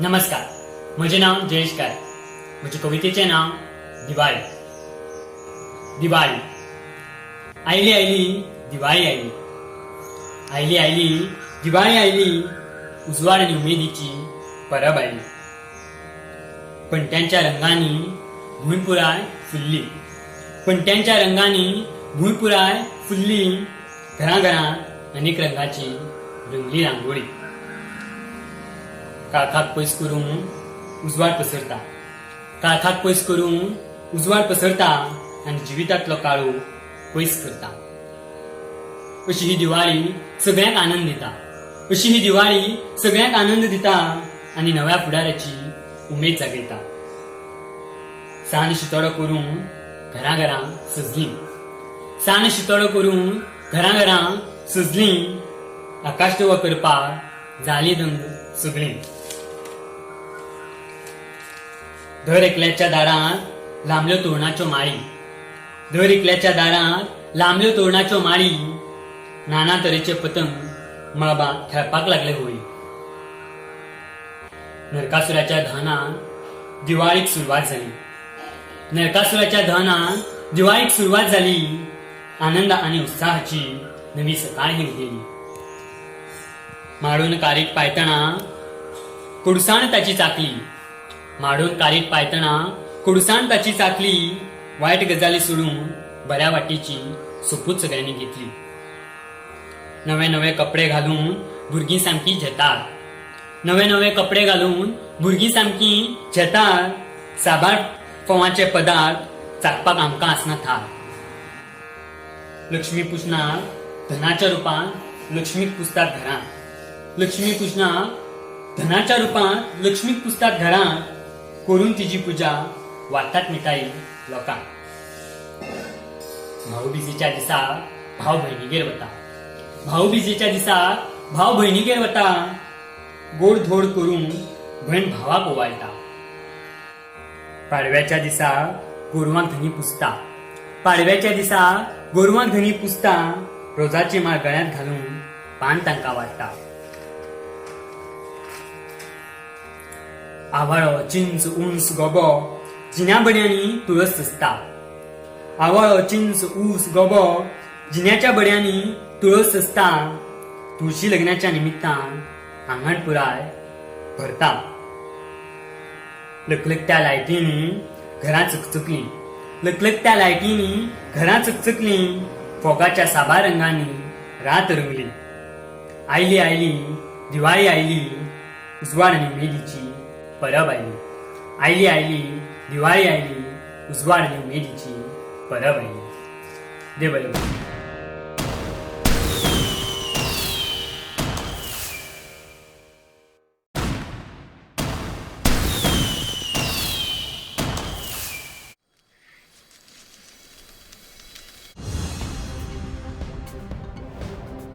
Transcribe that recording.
नमस्कार, म्हजें नाव जयेश काय. म्हजे कवितेचें नाव दिवाळी. दिवाळी आयली आयली दिवाळी आयली. आयली आयली दिवाळी आयली. उजवाड आनी उमेदीची परब आयली. पणट्यांच्या रंगांनी भूंयपुराय फुल्ली. पणट्यांच्या रंगांनी भूंयपुराय फुल्ली. घराघरांत अनेक रंगाची रंगली रांगोळी. काळखाक पयस करून उजवाड पसरता. काळखाक पयस करून उजवाड पसरता आनी जिवितांतलो काळोख पयस करता. अशी ही दिवाळी सगळ्यांक आनंद दिता. अशी ही दिवाळी सगळ्यांक आनंद दिता आनी नव्या फुडाराची उमेद जागयता. सान शितोडो करून घराघरां सजली. सान शितोडो करून घराघरां सजली. आकाश धवो करपाक जाली दंग सगळी. दर एकल्याच्या दारांत लांबल्यो तोरणाच्यो माळी. दर एकल्याच्या दारांत लांबल्यो तोरणाच्यो माळी. नाना तरेचे पतंग मळबांत खेळपाक लागले होळी. नरकासुराच्या दहनान दिवाळीक सुरवात जाली. नरकासुराच्या दहनान दिवाळीक सुरवात जाली. आनंद आनी उत्साहाची नवी सकाळ ही उदेली. माडून कारीक पायतना कुडसाण ताची चाकली. माडून कारीक पायतना कुडसाण ताची चाकली. वायट गजाली सोडून बऱ्या वाटेची सोपूत सगळ्यांनी घेतली. नवे नवे कपडे घालून भुरगीं सामकी झेतात. नवे नवे कपडे घालून भुरगीं सामकी झेतात. साबार फोवाचे पदार्थ चाखपाक आमकां आसना थार. लक्ष्मी पुजनाक धनाच्या रुपान लक्ष्मीक पुजतात घरांत. लक्ष्मी पुजनाक धनाच्या रुपान लक्ष्मीक पुजतात घरांत. करून तिची पुजा वाडटात मिठाई लोकांक. भाऊबिजेच्या दिसाक भाव भयणीगेर वता. भाऊबिजेच्या दिसाक भाव भयणीगेर वता. गोड धोड करून भयण भावाक ओवाळटा. पाडव्याच्या दिसाक गोरवांक धनी पुजता. पाडव्याच्या दिसाक गोरवांक धनी पुजता. रोजाची माळ गळ्यांत घालून पान तांकां वाडटा. आवाळो चिंच उंच गोबो जिन्या बड्यांनी तुळस सजता. आवाळो चिंच ऊस गोबो जिन्याच्या बड्यांनी तुळस सजता. तुळशी लग्नाच्या निमित्तान आंगण पुराय भरता. लकलकत्या लायटींनी घरां चकचकली. लकलकत्या लायटींनी घरां चकचकली. फोगाच्या साबार रंगांनी रात रंगली. आयली आयली दिवाळी आयली. उजवाड आनी उमेदीची परब आयली. आयली आयली दिवाळी आयली. उजवाड आनी उमेदीची परब आयली. देव बरें करूं.